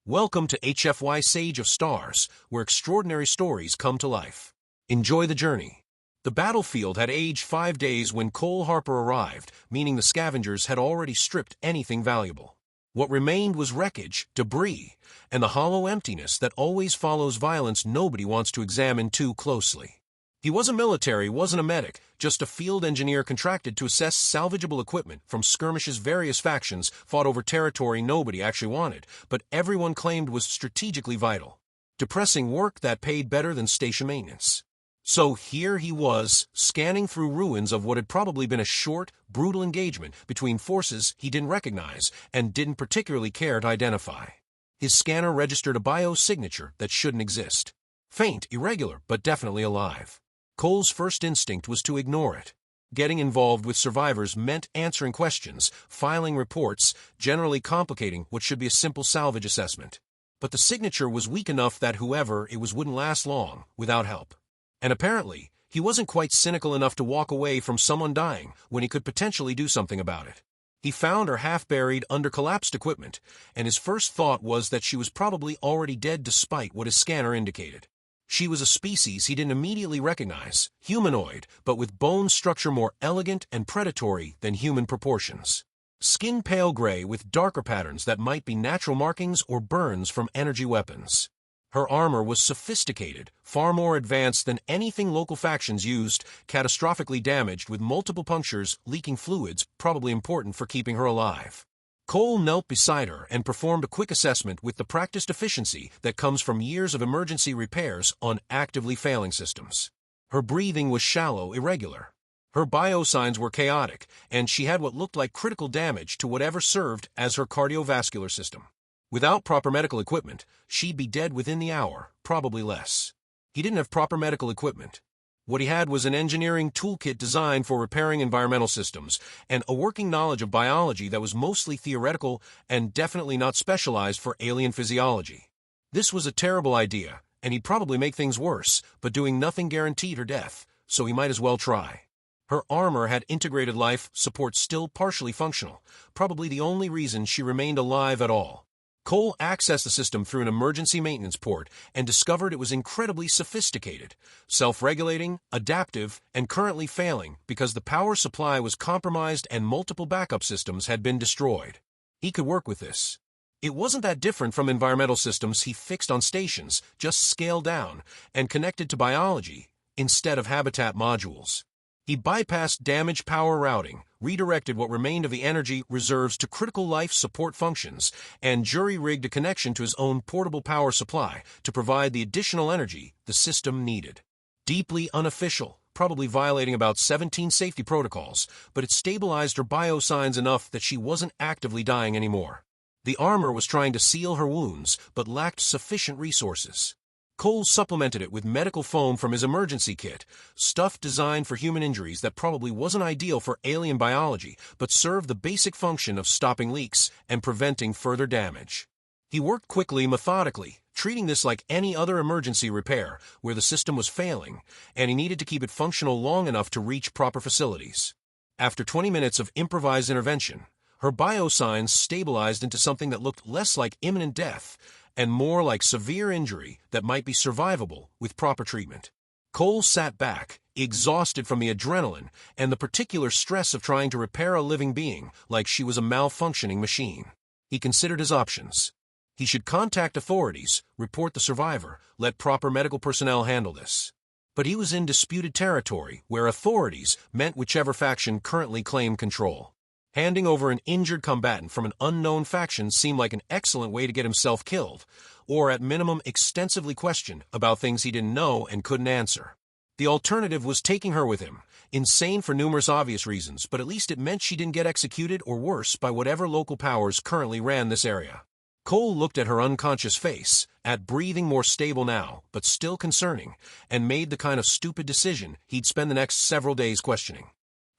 Welcome to HFY Sage of Stars, where extraordinary stories come to life. Enjoy the journey. The battlefield had aged 5 days when Cole Harper arrived, meaning the scavengers had already stripped anything valuable. What remained was wreckage, debris, and the hollow emptiness that always follows violence nobody wants to examine too closely. He wasn't military, wasn't a medic, just a field engineer contracted to assess salvageable equipment from skirmishes various factions fought over territory nobody actually wanted, but everyone claimed was strategically vital. Depressing work that paid better than station maintenance. So here he was, scanning through ruins of what had probably been a short, brutal engagement between forces he didn't recognize and didn't particularly care to identify. His scanner registered a biosignature that shouldn't exist. Faint, irregular, but definitely alive. Cole's first instinct was to ignore it. Getting involved with survivors meant answering questions, filing reports, generally complicating what should be a simple salvage assessment. But the signature was weak enough that whoever it was wouldn't last long without help. And apparently, he wasn't quite cynical enough to walk away from someone dying when he could potentially do something about it. He found her half buried under collapsed equipment, and his first thought was that she was probably already dead despite what his scanner indicated. She was a species he didn't immediately recognize, humanoid, but with bone structure more elegant and predatory than human proportions. Skin pale gray with darker patterns that might be natural markings or burns from energy weapons. Her armor was sophisticated, far more advanced than anything local factions used, catastrophically damaged with multiple punctures, leaking fluids, probably important for keeping her alive. Cole knelt beside her and performed a quick assessment with the practiced efficiency that comes from years of emergency repairs on actively failing systems. Her breathing was shallow, irregular. Her biosigns were chaotic, and she had what looked like critical damage to whatever served as her cardiovascular system. Without proper medical equipment, she'd be dead within the hour, probably less. He didn't have proper medical equipment. What he had was an engineering toolkit designed for repairing environmental systems, and a working knowledge of biology that was mostly theoretical and definitely not specialized for alien physiology. This was a terrible idea, and he'd probably make things worse, but doing nothing guaranteed her death, so he might as well try. Her armor had integrated life support still partially functional, probably the only reason she remained alive at all. Cole accessed the system through an emergency maintenance port and discovered it was incredibly sophisticated, self-regulating, adaptive, and currently failing because the power supply was compromised and multiple backup systems had been destroyed. He could work with this. It wasn't that different from environmental systems he fixed on stations, just scaled down and connected to biology instead of habitat modules. He bypassed damaged power routing, redirected what remained of the energy reserves to critical life support functions, and jury-rigged a connection to his own portable power supply to provide the additional energy the system needed. Deeply unofficial, probably violating about 17 safety protocols, but it stabilized her biosigns enough that she wasn't actively dying anymore. The armor was trying to seal her wounds, but lacked sufficient resources. Cole supplemented it with medical foam from his emergency kit, stuff designed for human injuries that probably wasn't ideal for alien biology, but served the basic function of stopping leaks and preventing further damage. He worked quickly, methodically, treating this like any other emergency repair where the system was failing, and he needed to keep it functional long enough to reach proper facilities. After 20 minutes of improvised intervention, her biosigns stabilized into something that looked less like imminent death and more like severe injury that might be survivable with proper treatment. Cole sat back, exhausted from the adrenaline and the particular stress of trying to repair a living being like she was a malfunctioning machine. He considered his options. He should contact authorities, report the survivor, let proper medical personnel handle this. But he was in disputed territory where authorities meant whichever faction currently claimed control. Handing over an injured combatant from an unknown faction seemed like an excellent way to get himself killed, or at minimum extensively questioned about things he didn't know and couldn't answer. The alternative was taking her with him, insane for numerous obvious reasons, but at least it meant she didn't get executed or worse by whatever local powers currently ran this area. Cole looked at her unconscious face, at breathing more stable now, but still concerning, and made the kind of stupid decision he'd spend the next several days questioning.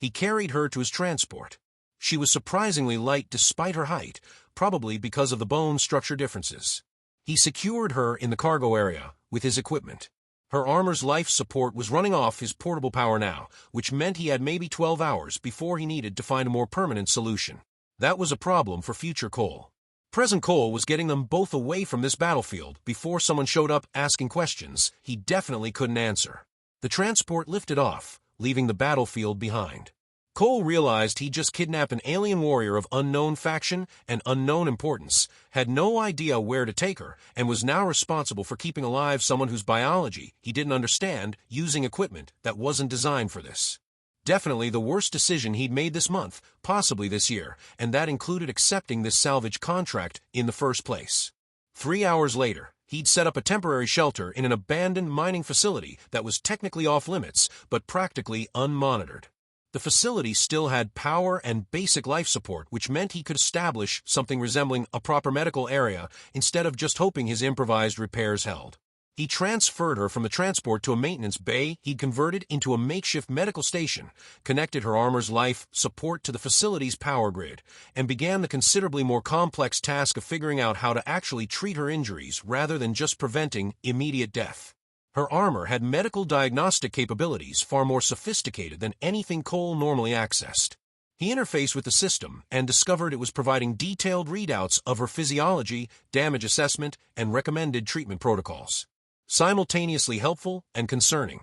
He carried her to his transport. She was surprisingly light despite her height, probably because of the bone structure differences. He secured her in the cargo area with his equipment. Her armor's life support was running off his portable power now, which meant he had maybe 12 hours before he needed to find a more permanent solution. That was a problem for future Cole. President Cole was getting them both away from this battlefield before someone showed up asking questions he definitely couldn't answer. The transport lifted off, leaving the battlefield behind. Cole realized he'd just kidnapped an alien warrior of unknown faction and unknown importance, had no idea where to take her, and was now responsible for keeping alive someone whose biology he didn't understand, using equipment that wasn't designed for this. Definitely the worst decision he'd made this month, possibly this year, and that included accepting this salvage contract in the first place. 3 hours later, he'd set up a temporary shelter in an abandoned mining facility that was technically off-limits, but practically unmonitored. The facility still had power and basic life support, which meant he could establish something resembling a proper medical area instead of just hoping his improvised repairs held. He transferred her from the transport to a maintenance bay he'd converted into a makeshift medical station, connected her armor's life support to the facility's power grid, and began the considerably more complex task of figuring out how to actually treat her injuries rather than just preventing immediate death. Her armor had medical diagnostic capabilities far more sophisticated than anything Cole normally accessed. He interfaced with the system and discovered it was providing detailed readouts of her physiology, damage assessment, and recommended treatment protocols. Simultaneously helpful and concerning.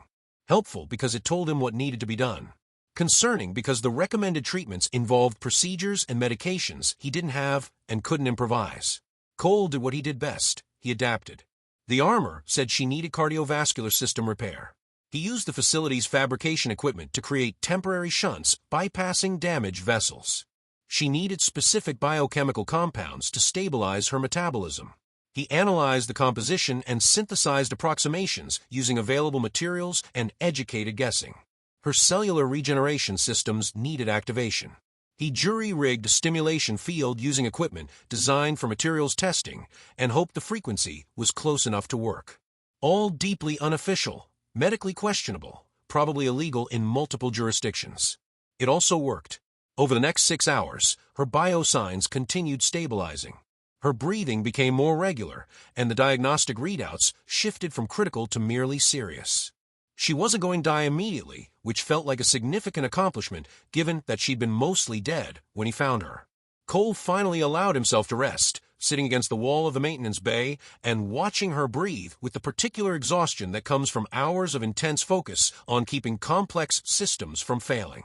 Helpful because it told him what needed to be done. Concerning because the recommended treatments involved procedures and medications he didn't have and couldn't improvise. Cole did what he did best. He adapted. The armor said she needed cardiovascular system repair. He used the facility's fabrication equipment to create temporary shunts bypassing damaged vessels. She needed specific biochemical compounds to stabilize her metabolism. He analyzed the composition and synthesized approximations using available materials and educated guessing. Her cellular regeneration systems needed activation. He jury-rigged a stimulation field using equipment designed for materials testing and hoped the frequency was close enough to work. All deeply unofficial, medically questionable, probably illegal in multiple jurisdictions. It also worked. Over the next 6 hours, her biosigns continued stabilizing. Her breathing became more regular, and the diagnostic readouts shifted from critical to merely serious. She wasn't going to die immediately, which felt like a significant accomplishment given that she'd been mostly dead when he found her. Cole finally allowed himself to rest, sitting against the wall of the maintenance bay and watching her breathe with the particular exhaustion that comes from hours of intense focus on keeping complex systems from failing.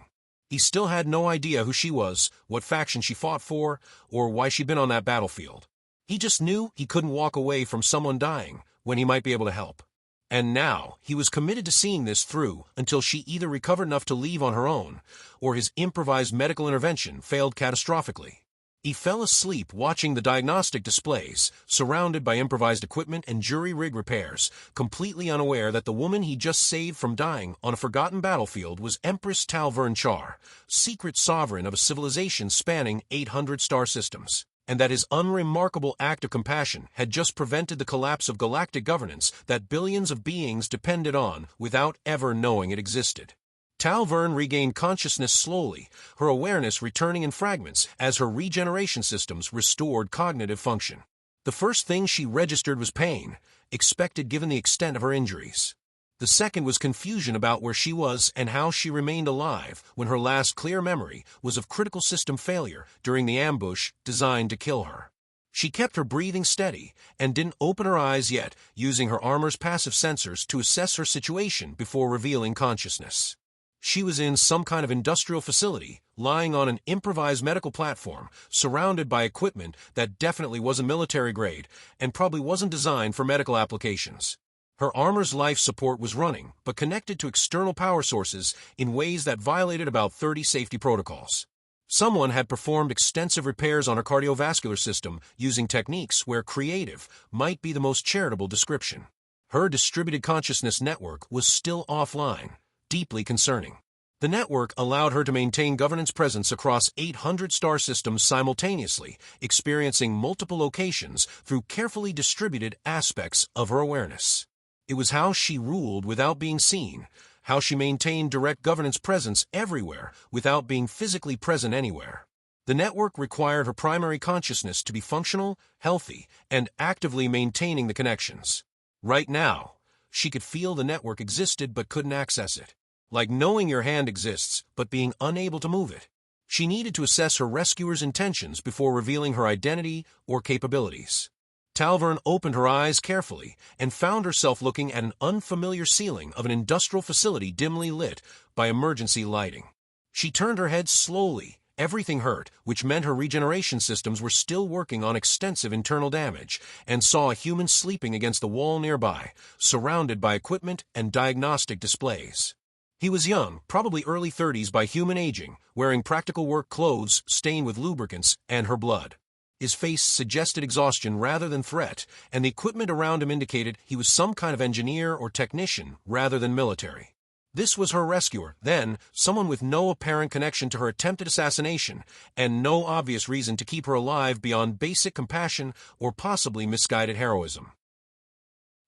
He still had no idea who she was, what faction she fought for, or why she'd been on that battlefield. He just knew he couldn't walk away from someone dying when he might be able to help. And now, he was committed to seeing this through until she either recovered enough to leave on her own, or his improvised medical intervention failed catastrophically. He fell asleep watching the diagnostic displays, surrounded by improvised equipment and jury-rig repairs, completely unaware that the woman he just saved from dying on a forgotten battlefield was Empress Talvern Char, secret sovereign of a civilization spanning 800 star systems, and that his unremarkable act of compassion had just prevented the collapse of galactic governance that billions of beings depended on without ever knowing it existed. Talvern regained consciousness slowly, her awareness returning in fragments as her regeneration systems restored cognitive function. The first thing she registered was pain, expected given the extent of her injuries. The second was confusion about where she was and how she remained alive when her last clear memory was of critical system failure during the ambush designed to kill her. She kept her breathing steady and didn't open her eyes yet, using her armor's passive sensors to assess her situation before revealing consciousness. She was in some kind of industrial facility, lying on an improvised medical platform, surrounded by equipment that definitely wasn't military grade and probably wasn't designed for medical applications. Her armor's life support was running, but connected to external power sources in ways that violated about 30 safety protocols. Someone had performed extensive repairs on her cardiovascular system using techniques where creative might be the most charitable description. Her distributed consciousness network was still offline. Deeply concerning. The network allowed her to maintain governance presence across 800 star systems simultaneously, experiencing multiple locations through carefully distributed aspects of her awareness. It was how she ruled without being seen, how she maintained direct governance presence everywhere without being physically present anywhere. The network required her primary consciousness to be functional, healthy, and actively maintaining the connections. Right now, she could feel the network existed but couldn't access it. Like knowing your hand exists, but being unable to move it. She needed to assess her rescuer's intentions before revealing her identity or capabilities. Talvern opened her eyes carefully and found herself looking at an unfamiliar ceiling of an industrial facility dimly lit by emergency lighting. She turned her head slowly. Everything hurt, which meant her regeneration systems were still working on extensive internal damage, and saw a human sleeping against the wall nearby, surrounded by equipment and diagnostic displays. He was young, probably early 30s by human aging, wearing practical work clothes stained with lubricants and her blood. His face suggested exhaustion rather than threat, and the equipment around him indicated he was some kind of engineer or technician rather than military. This was her rescuer, then, someone with no apparent connection to her attempted assassination, and no obvious reason to keep her alive beyond basic compassion or possibly misguided heroism.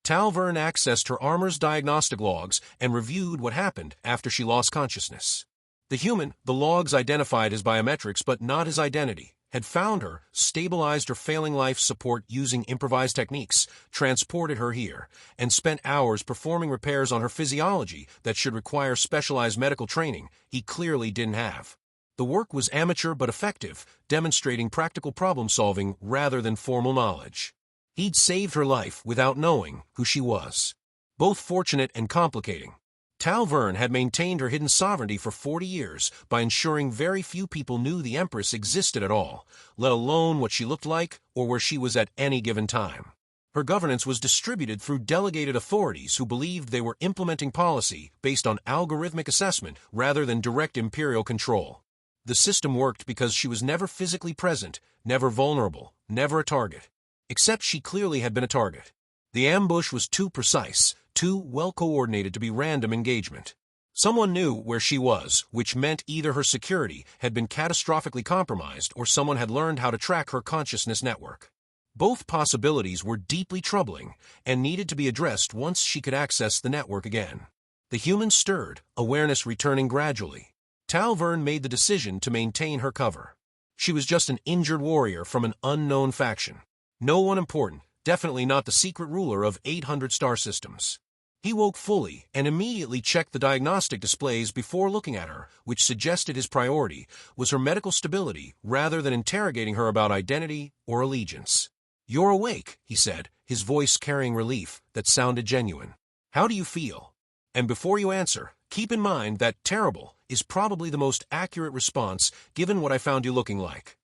Talvern accessed her armor's diagnostic logs and reviewed what happened after she lost consciousness. The human, the logs identified as biometrics but not his identity, had found her, stabilized her failing life support using improvised techniques, transported her here, and spent hours performing repairs on her physiology that should require specialized medical training he clearly didn't have. The work was amateur but effective, demonstrating practical problem-solving rather than formal knowledge. He'd saved her life without knowing who she was. Both fortunate and complicating. Talvern had maintained her hidden sovereignty for 40 years by ensuring very few people knew the Empress existed at all, let alone what she looked like or where she was at any given time. Her governance was distributed through delegated authorities who believed they were implementing policy based on algorithmic assessment rather than direct imperial control. The system worked because she was never physically present, never vulnerable, never a target. Except she clearly had been a target. The ambush was too precise, too well-coordinated to be random engagement. Someone knew where she was, which meant either her security had been catastrophically compromised or someone had learned how to track her consciousness network. Both possibilities were deeply troubling and needed to be addressed once she could access the network again. The human stirred, awareness returning gradually. Talvern made the decision to maintain her cover. She was just an injured warrior from an unknown faction. No one important, definitely not the secret ruler of 800 star systems. He woke fully and immediately checked the diagnostic displays before looking at her, which suggested his priority was her medical stability rather than interrogating her about identity or allegiance. "You're awake," he said, his voice carrying relief that sounded genuine. "How do you feel?" And before you answer, keep in mind that terrible is probably the most accurate response given what I found you looking like.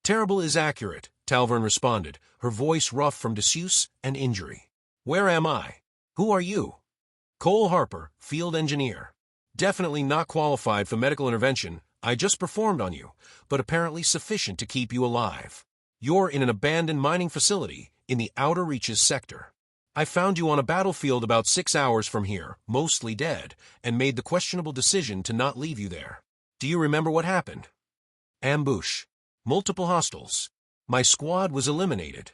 "Terrible is accurate," Talvern responded, her voice rough from disuse and injury. "Where am I? Who are you?" "Cole Harper, field engineer. Definitely not qualified for medical intervention. I just performed on you, but apparently sufficient to keep you alive. You're in an abandoned mining facility in the Outer Reaches sector. I found you on a battlefield about 6 hours from here, mostly dead, and made the questionable decision to not leave you there. Do you remember what happened?" "Ambush. Multiple hostiles. My squad was eliminated."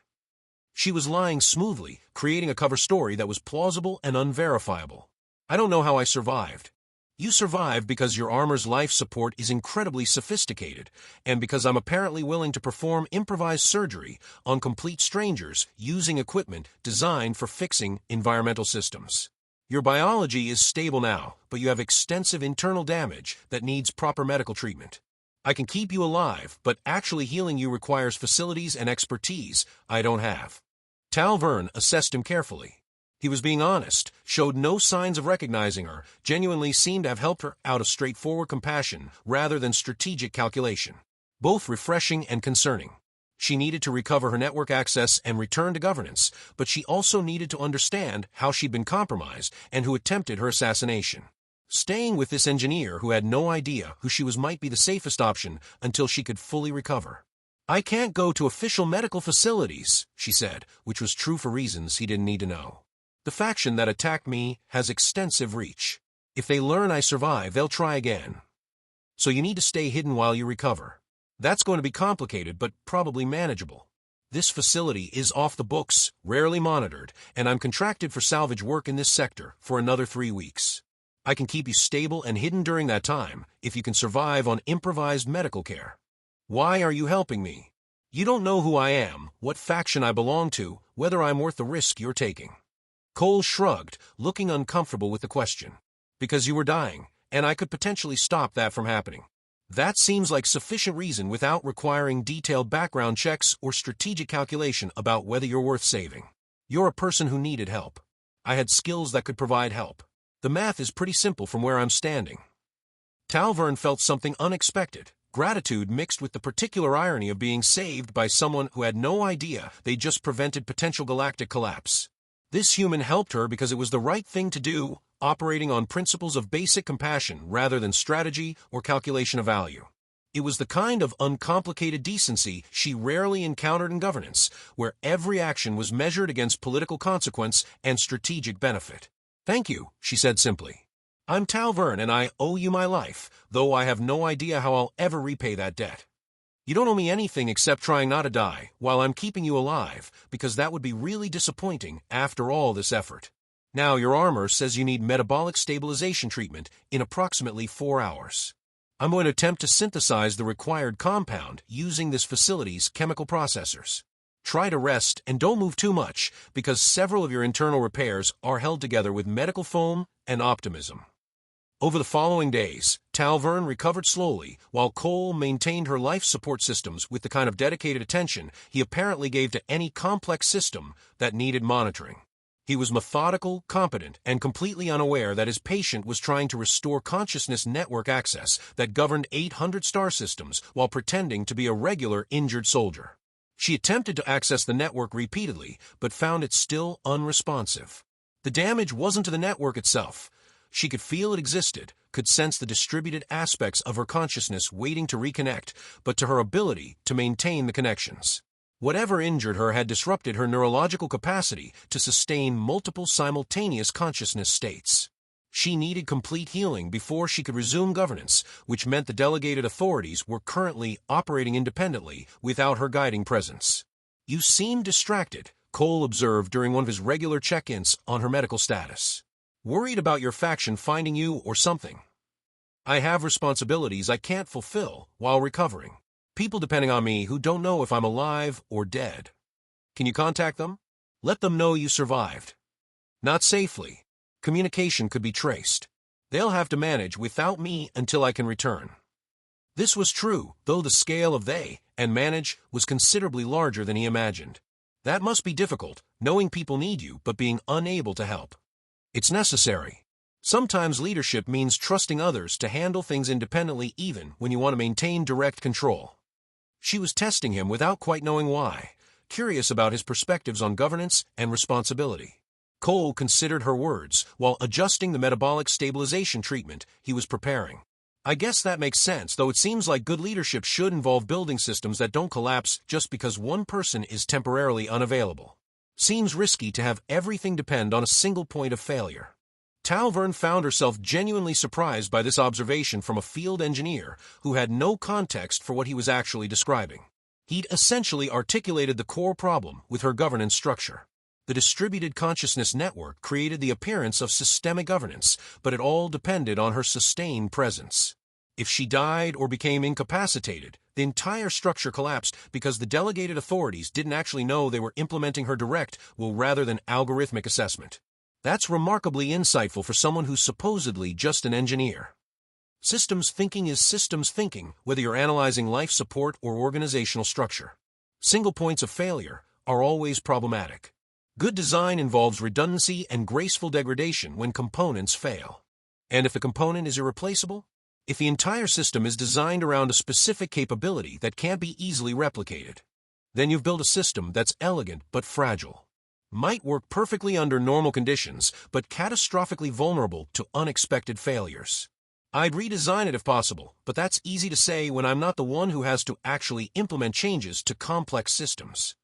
She was lying smoothly, creating a cover story that was plausible and unverifiable. "I don't know how I survived." "You survived because your armor's life support is incredibly sophisticated, and because I'm apparently willing to perform improvised surgery on complete strangers using equipment designed for fixing environmental systems. Your biology is stable now, but you have extensive internal damage that needs proper medical treatment. I can keep you alive, but actually healing you requires facilities and expertise I don't have." Talvern assessed him carefully. He was being honest, showed no signs of recognizing her, genuinely seemed to have helped her out of straightforward compassion rather than strategic calculation. Both refreshing and concerning. She needed to recover her network access and return to governance, but she also needed to understand how she'd been compromised and who attempted her assassination. Staying with this engineer who had no idea who she was might be the safest option until she could fully recover. "I can't go to official medical facilities," she said, which was true for reasons he didn't need to know. "The faction that attacked me has extensive reach. If they learn I survive, they'll try again. So you need to stay hidden while you recover. That's going to be complicated, but probably manageable. This facility is off the books, rarely monitored, and I'm contracted for salvage work in this sector for another 3 weeks. I can keep you stable and hidden during that time if you can survive on improvised medical care. Why are you helping me? You don't know who I am, what faction I belong to, whether I'm worth the risk you're taking." Cole shrugged, looking uncomfortable with the question. "Because you were dying, and I could potentially stop that from happening. That seems like sufficient reason without requiring detailed background checks or strategic calculation about whether you're worth saving. You're a person who needed help. I had skills that could provide help. The math is pretty simple from where I'm standing. Talvern felt something unexpected, gratitude mixed with the particular irony of being saved by someone who had no idea they just prevented potential galactic collapse. This human helped her because it was the right thing to do, operating on principles of basic compassion rather than strategy or calculation of value. It was the kind of uncomplicated decency she rarely encountered in governance, where every action was measured against political consequence and strategic benefit. "Thank you," she said simply. "I'm Talvern and I owe you my life, though I have no idea how I'll ever repay that debt. You don't owe me anything except trying not to die while I'm keeping you alive, because that would be really disappointing after all this effort. Now your armor says you need metabolic stabilization treatment in approximately 4 hours. I'm going to attempt to synthesize the required compound using this facility's chemical processors. Try to rest and don't move too much, because several of your internal repairs are held together with medical foam and optimism." Over the following days, Talvern recovered slowly, while Cole maintained her life support systems with the kind of dedicated attention he apparently gave to any complex system that needed monitoring. He was methodical, competent, and completely unaware that his patient was trying to restore consciousness network access that governed 800 star systems while pretending to be a regular injured soldier. She attempted to access the network repeatedly, but found it still unresponsive. The damage wasn't to the network itself. She could feel it existed, could sense the distributed aspects of her consciousness waiting to reconnect, but to her ability to maintain the connections. Whatever injured her had disrupted her neurological capacity to sustain multiple simultaneous consciousness states. She needed complete healing before she could resume governance, which meant the delegated authorities were currently operating independently without her guiding presence. "You seem distracted," Cole observed during one of his regular check-ins on her medical status. "Worried about your faction finding you or something?" "I have responsibilities I can't fulfill while recovering. People depending on me who don't know if I'm alive or dead. Can you contact them? Let them know you survived." "Not safely. Communication could be traced. They'll have to manage without me until I can return." This was true, though the scale of "they" and "manage" was considerably larger than he imagined. That must be difficult, knowing people need you but being unable to help. It's necessary. Sometimes leadership means trusting others to handle things independently even when you want to maintain direct control. She was testing him without quite knowing why, curious about his perspectives on governance and responsibility. Cole considered her words while adjusting the metabolic stabilization treatment he was preparing. "I guess that makes sense, though it seems like good leadership should involve building systems that don't collapse just because one person is temporarily unavailable. Seems risky to have everything depend on a single point of failure." Talvern found herself genuinely surprised by this observation from a field engineer who had no context for what he was actually describing. He'd essentially articulated the core problem with her governance structure. The distributed consciousness network created the appearance of systemic governance, but it all depended on her sustained presence. If she died or became incapacitated, the entire structure collapsed because the delegated authorities didn't actually know they were implementing her direct will rather than algorithmic assessment. That's remarkably insightful for someone who's supposedly just an engineer. Systems thinking is systems thinking, whether you're analyzing life support or organizational structure. Single points of failure are always problematic. Good design involves redundancy and graceful degradation when components fail. And if the component is irreplaceable? If the entire system is designed around a specific capability that can't be easily replicated, then you've built a system that's elegant but fragile. Might work perfectly under normal conditions, but catastrophically vulnerable to unexpected failures. I'd redesign it if possible, but that's easy to say when I'm not the one who has to actually implement changes to complex systems.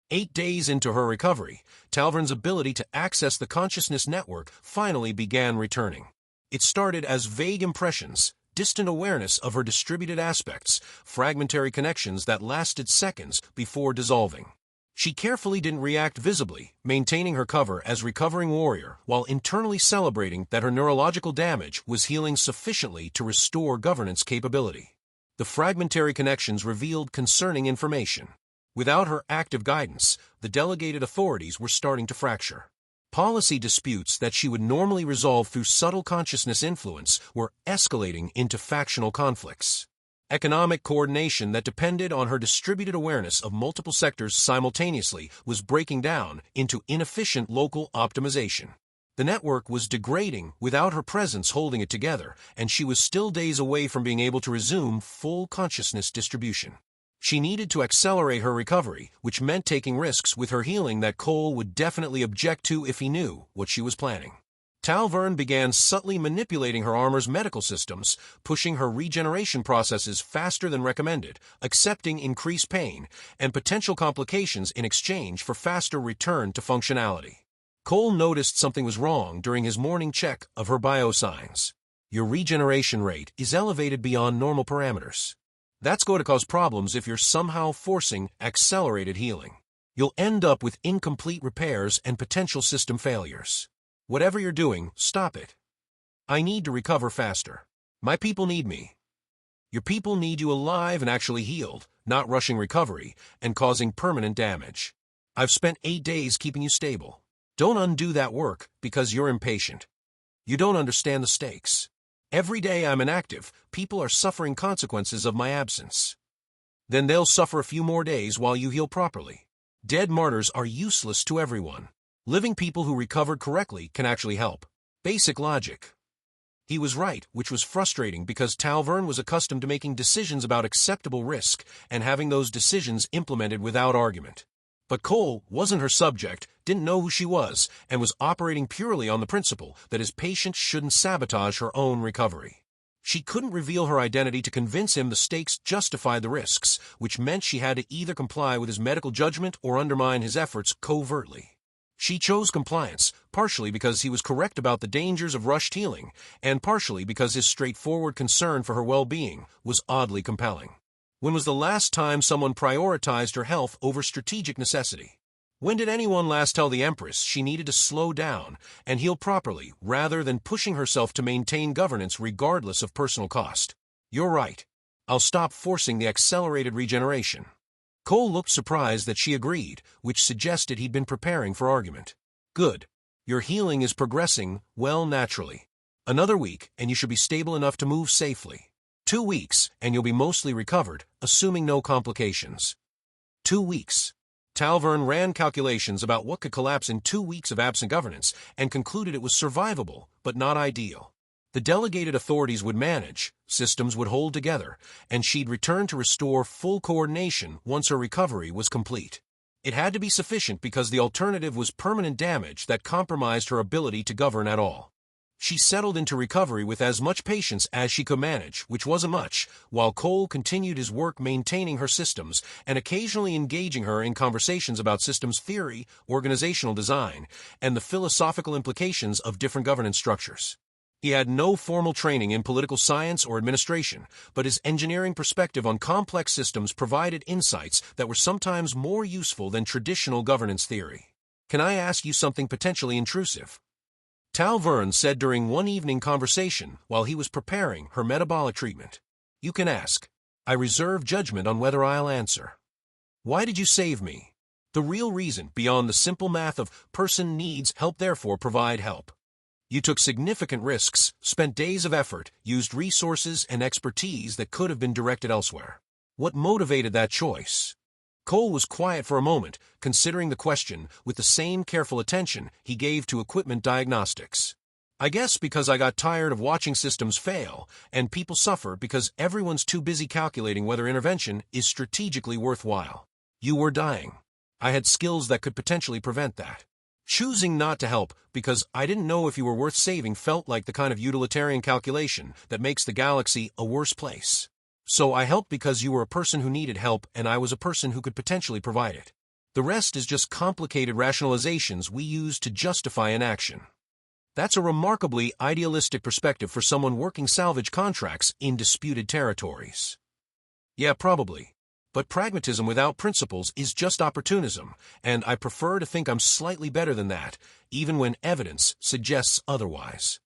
8 days into her recovery, Talvern's ability to access the consciousness network finally began returning. It started as vague impressions, distant awareness of her distributed aspects, fragmentary connections that lasted seconds before dissolving. She carefully didn't react visibly, maintaining her cover as recovering warrior while internally celebrating that her neurological damage was healing sufficiently to restore governance capability. The fragmentary connections revealed concerning information. Without her active guidance, the delegated authorities were starting to fracture. Policy disputes that she would normally resolve through subtle consciousness influence were escalating into factional conflicts. Economic coordination that depended on her distributed awareness of multiple sectors simultaneously was breaking down into inefficient local optimization. The network was degrading without her presence holding it together, and she was still days away from being able to resume full consciousness distribution. She needed to accelerate her recovery, which meant taking risks with her healing that Cole would definitely object to if he knew what she was planning. Talvern began subtly manipulating her armor's medical systems, pushing her regeneration processes faster than recommended, accepting increased pain and potential complications in exchange for faster return to functionality. Cole noticed something was wrong during his morning check of her biosigns. Your regeneration rate is elevated beyond normal parameters. That's going to cause problems if you're somehow forcing accelerated healing. You'll end up with incomplete repairs and potential system failures. Whatever you're doing, stop it. I need to recover faster. My people need me. Your people need you alive and actually healed, not rushing recovery and causing permanent damage. I've spent 8 days keeping you stable. Don't undo that work because you're impatient. You don't understand the stakes. Every day I'm inactive, people are suffering consequences of my absence. Then they'll suffer a few more days while you heal properly. Dead martyrs are useless to everyone. Living people who recovered correctly can actually help. Basic logic. He was right, which was frustrating because Talvern was accustomed to making decisions about acceptable risk and having those decisions implemented without argument. But Cole wasn't her subject, didn't know who she was, and was operating purely on the principle that his patient shouldn't sabotage her own recovery. She couldn't reveal her identity to convince him the stakes justified the risks, which meant she had to either comply with his medical judgment or undermine his efforts covertly. She chose compliance, partially because he was correct about the dangers of rushed healing, and partially because his straightforward concern for her well-being was oddly compelling. When was the last time someone prioritized her health over strategic necessity? When did anyone last tell the Empress she needed to slow down and heal properly rather than pushing herself to maintain governance regardless of personal cost? You're right. I'll stop forcing the accelerated regeneration. Cole looked surprised that she agreed, which suggested he'd been preparing for argument. Good. Your healing is progressing well naturally. Another week, and you should be stable enough to move safely. 2 weeks, and you'll be mostly recovered, assuming no complications. 2 weeks. Talvern ran calculations about what could collapse in 2 weeks of absent governance and concluded it was survivable, but not ideal. The delegated authorities would manage, systems would hold together, and she'd return to restore full coordination once her recovery was complete. It had to be sufficient because the alternative was permanent damage that compromised her ability to govern at all. She settled into recovery with as much patience as she could manage, which wasn't much, while Cole continued his work maintaining her systems and occasionally engaging her in conversations about systems theory, organizational design, and the philosophical implications of different governance structures. He had no formal training in political science or administration, but his engineering perspective on complex systems provided insights that were sometimes more useful than traditional governance theory. Can I ask you something potentially intrusive? Talvern said during one evening conversation while he was preparing her metabolic treatment. You can ask. I reserve judgment on whether I'll answer. Why did you save me? The real reason, beyond the simple math of person needs help therefore provide help. You took significant risks, spent days of effort, used resources and expertise that could have been directed elsewhere. What motivated that choice? Cole was quiet for a moment, considering the question with the same careful attention he gave to equipment diagnostics. I guess because I got tired of watching systems fail, and people suffer because everyone's too busy calculating whether intervention is strategically worthwhile. You were dying. I had skills that could potentially prevent that. Choosing not to help because I didn't know if you were worth saving felt like the kind of utilitarian calculation that makes the galaxy a worse place. So I helped because you were a person who needed help and I was a person who could potentially provide it. The rest is just complicated rationalizations we use to justify inaction. That's a remarkably idealistic perspective for someone working salvage contracts in disputed territories. Yeah, probably. But pragmatism without principles is just opportunism, and I prefer to think I'm slightly better than that, even when evidence suggests otherwise.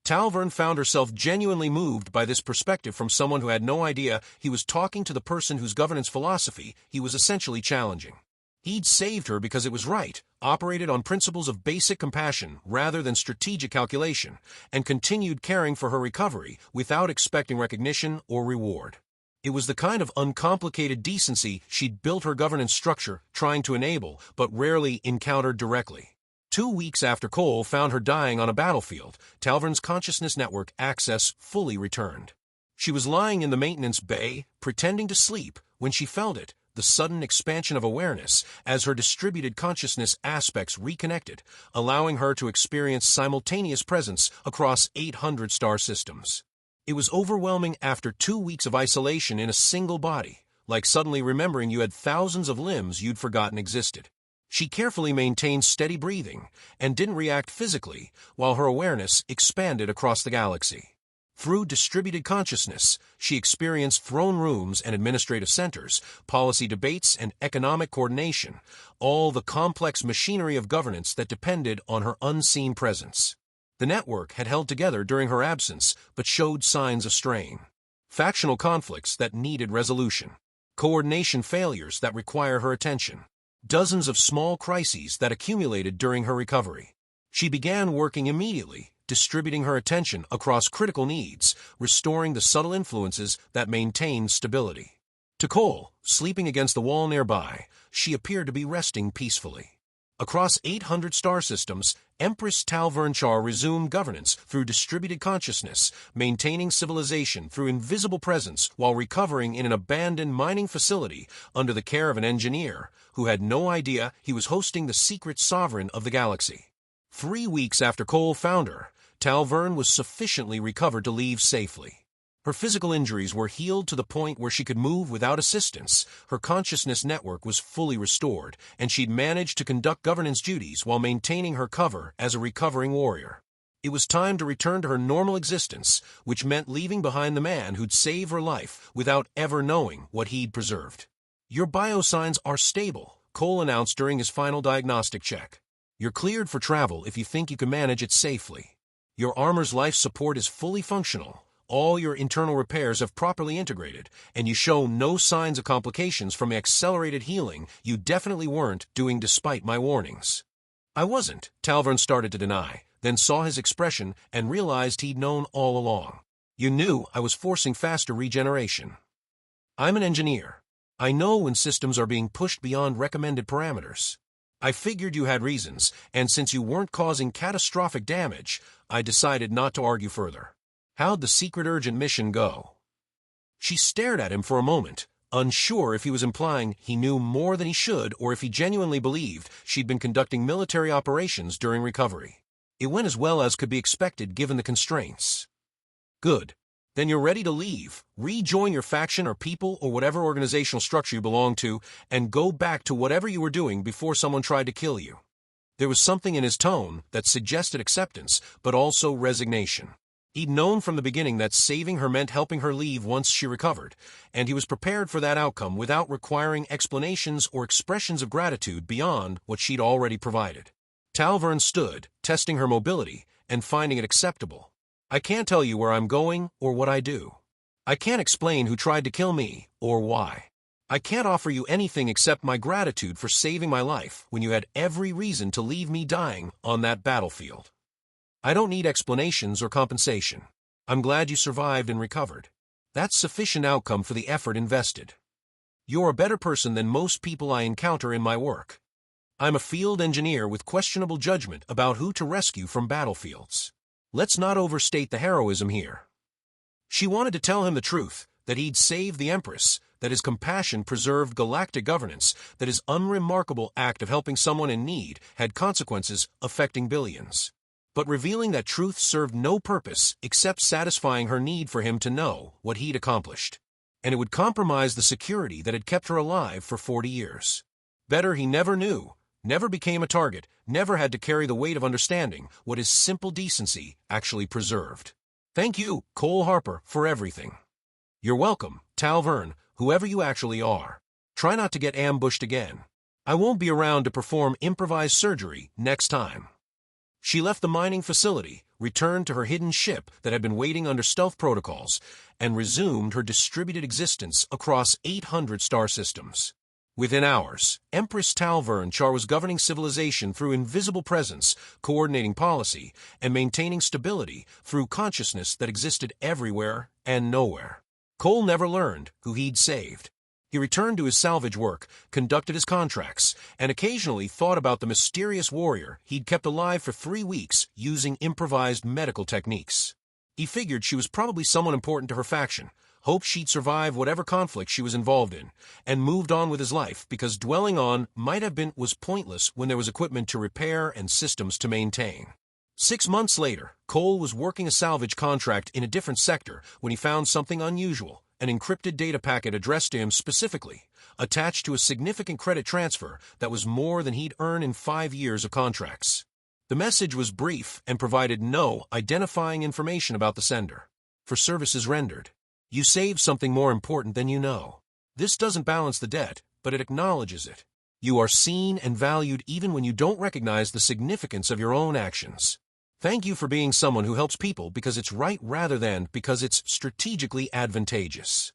Talvern found herself genuinely moved by this perspective from someone who had no idea he was talking to the person whose governance philosophy he was essentially challenging. He'd saved her because it was right, operated on principles of basic compassion rather than strategic calculation, and continued caring for her recovery without expecting recognition or reward. It was the kind of uncomplicated decency she'd built her governance structure trying to enable, but rarely encountered directly. 2 weeks after Cole found her dying on a battlefield, Talvern's consciousness network access fully returned. She was lying in the maintenance bay, pretending to sleep, when she felt it, the sudden expansion of awareness as her distributed consciousness aspects reconnected, allowing her to experience simultaneous presence across 800 star systems. It was overwhelming after 2 weeks of isolation in a single body, like suddenly remembering you had thousands of limbs you'd forgotten existed. She carefully maintained steady breathing and didn't react physically while her awareness expanded across the galaxy. Through distributed consciousness, she experienced throne rooms and administrative centers, policy debates and economic coordination, all the complex machinery of governance that depended on her unseen presence. The network had held together during her absence, but showed signs of strain. Factional conflicts that needed resolution. Coordination failures that require her attention. Dozens of small crises that accumulated during her recovery. She began working immediately, distributing her attention across critical needs, restoring the subtle influences that maintained stability. To Cole, sleeping against the wall nearby, she appeared to be resting peacefully. Across 800 star systems, Empress Talvern Char resumed governance through distributed consciousness, maintaining civilization through invisible presence while recovering in an abandoned mining facility under the care of an engineer who had no idea he was hosting the secret sovereign of the galaxy. 3 weeks after Cole found her, Talvern was sufficiently recovered to leave safely. Her physical injuries were healed to the point where she could move without assistance, her consciousness network was fully restored, and she'd managed to conduct governance duties while maintaining her cover as a recovering warrior. It was time to return to her normal existence, which meant leaving behind the man who'd saved her life without ever knowing what he'd preserved. "Your biosigns are stable," Cole announced during his final diagnostic check. "You're cleared for travel if you think you can manage it safely. Your armor's life support is fully functional. All your internal repairs have properly integrated, and you show no signs of complications from the accelerated healing you definitely weren't doing despite my warnings." "I wasn't," Talvern started to deny, then saw his expression and realized he'd known all along. "You knew I was forcing faster regeneration. I'm an engineer. I know when systems are being pushed beyond recommended parameters. I figured you had reasons, and since you weren't causing catastrophic damage, I decided not to argue further. How'd the secret urgent mission go?" She stared at him for a moment, unsure if he was implying he knew more than he should or if he genuinely believed she'd been conducting military operations during recovery. "It went as well as could be expected given the constraints." "Good. Then you're ready to leave, rejoin your faction or people or whatever organizational structure you belong to, and go back to whatever you were doing before someone tried to kill you." There was something in his tone that suggested acceptance, but also resignation. He'd known from the beginning that saving her meant helping her leave once she recovered, and he was prepared for that outcome without requiring explanations or expressions of gratitude beyond what she'd already provided. Talvern stood, testing her mobility and finding it acceptable. "I can't tell you where I'm going or what I do. I can't explain who tried to kill me or why. I can't offer you anything except my gratitude for saving my life when you had every reason to leave me dying on that battlefield. I don't need explanations or compensation. I'm glad you survived and recovered. That's sufficient outcome for the effort invested. You're a better person than most people I encounter in my work. I'm a field engineer with questionable judgment about who to rescue from battlefields. Let's not overstate the heroism here." She wanted to tell him the truth, that he'd saved the Empress, that his compassion preserved galactic governance, that his unremarkable act of helping someone in need had consequences affecting billions. But revealing that truth served no purpose except satisfying her need for him to know what he'd accomplished. And it would compromise the security that had kept her alive for 40 years. Better he never knew, never became a target, never had to carry the weight of understanding what his simple decency actually preserved. "Thank you, Cole Harper, for everything." "You're welcome, Talvern, whoever you actually are. Try not to get ambushed again. I won't be around to perform improvised surgery next time." She left the mining facility, returned to her hidden ship that had been waiting under stealth protocols, and resumed her distributed existence across 800 star systems. Within hours, Empress Talvern Char was governing civilization through invisible presence, coordinating policy, and maintaining stability through consciousness that existed everywhere and nowhere. Cole never learned who he'd saved. He returned to his salvage work, conducted his contracts, and occasionally thought about the mysterious warrior he'd kept alive for 3 weeks using improvised medical techniques. He figured she was probably someone important to her faction, hoped she'd survive whatever conflict she was involved in, and moved on with his life because dwelling on was pointless when there was equipment to repair and systems to maintain. 6 months later, Cole was working a salvage contract in a different sector when he found something unusual. An encrypted data packet addressed to him specifically, attached to a significant credit transfer that was more than he'd earned in 5 years of contracts. The message was brief and provided no identifying information about the sender. For services rendered, you saved something more important than you know. This doesn't balance the debt, but it acknowledges it. You are seen and valued even when you don't recognize the significance of your own actions. Thank you for being someone who helps people because it's right rather than because it's strategically advantageous.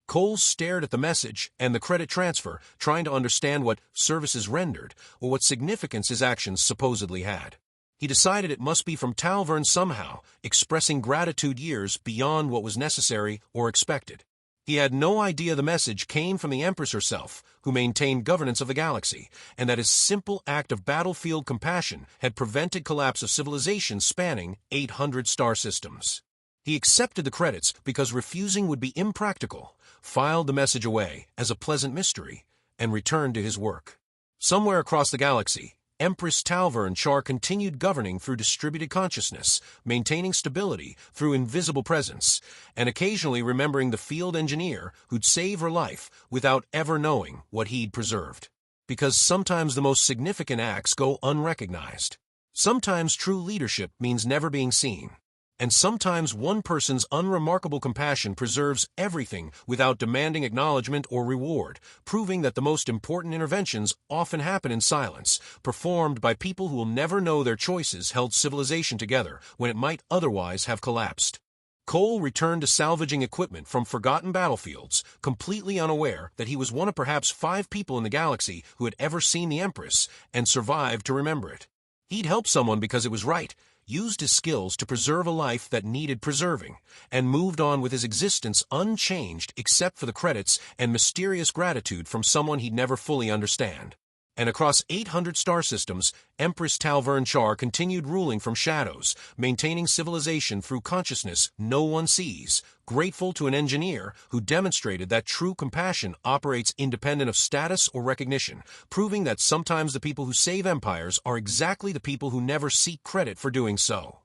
Cole stared at the message and the credit transfer, trying to understand what services rendered or what significance his actions supposedly had. He decided it must be from Talvern somehow, expressing gratitude years beyond what was necessary or expected. He had no idea the message came from the Empress herself, who maintained governance of the galaxy, and that his simple act of battlefield compassion had prevented collapse of civilization spanning 800 star systems. He accepted the credits because refusing would be impractical, filed the message away as a pleasant mystery, and returned to his work. Somewhere across the galaxy, Empress Talvern Char continued governing through distributed consciousness, maintaining stability through invisible presence, and occasionally remembering the field engineer who'd save her life without ever knowing what he'd preserved. Because sometimes the most significant acts go unrecognized. Sometimes true leadership means never being seen. And sometimes one person's unremarkable compassion preserves everything without demanding acknowledgement or reward, proving that the most important interventions often happen in silence, performed by people who will never know their choices held civilization together when it might otherwise have collapsed. Cole returned to salvaging equipment from forgotten battlefields, completely unaware that he was one of perhaps 5 people in the galaxy who had ever seen the Empress and survived to remember it. He'd helped someone because it was right, used his skills to preserve a life that needed preserving, and moved on with his existence unchanged except for the credits and mysterious gratitude from someone he'd never fully understand. And across 800 star systems, Empress Talvern Char continued ruling from shadows, maintaining civilization through consciousness no one sees, grateful to an engineer who demonstrated that true compassion operates independent of status or recognition, proving that sometimes the people who save empires are exactly the people who never seek credit for doing so.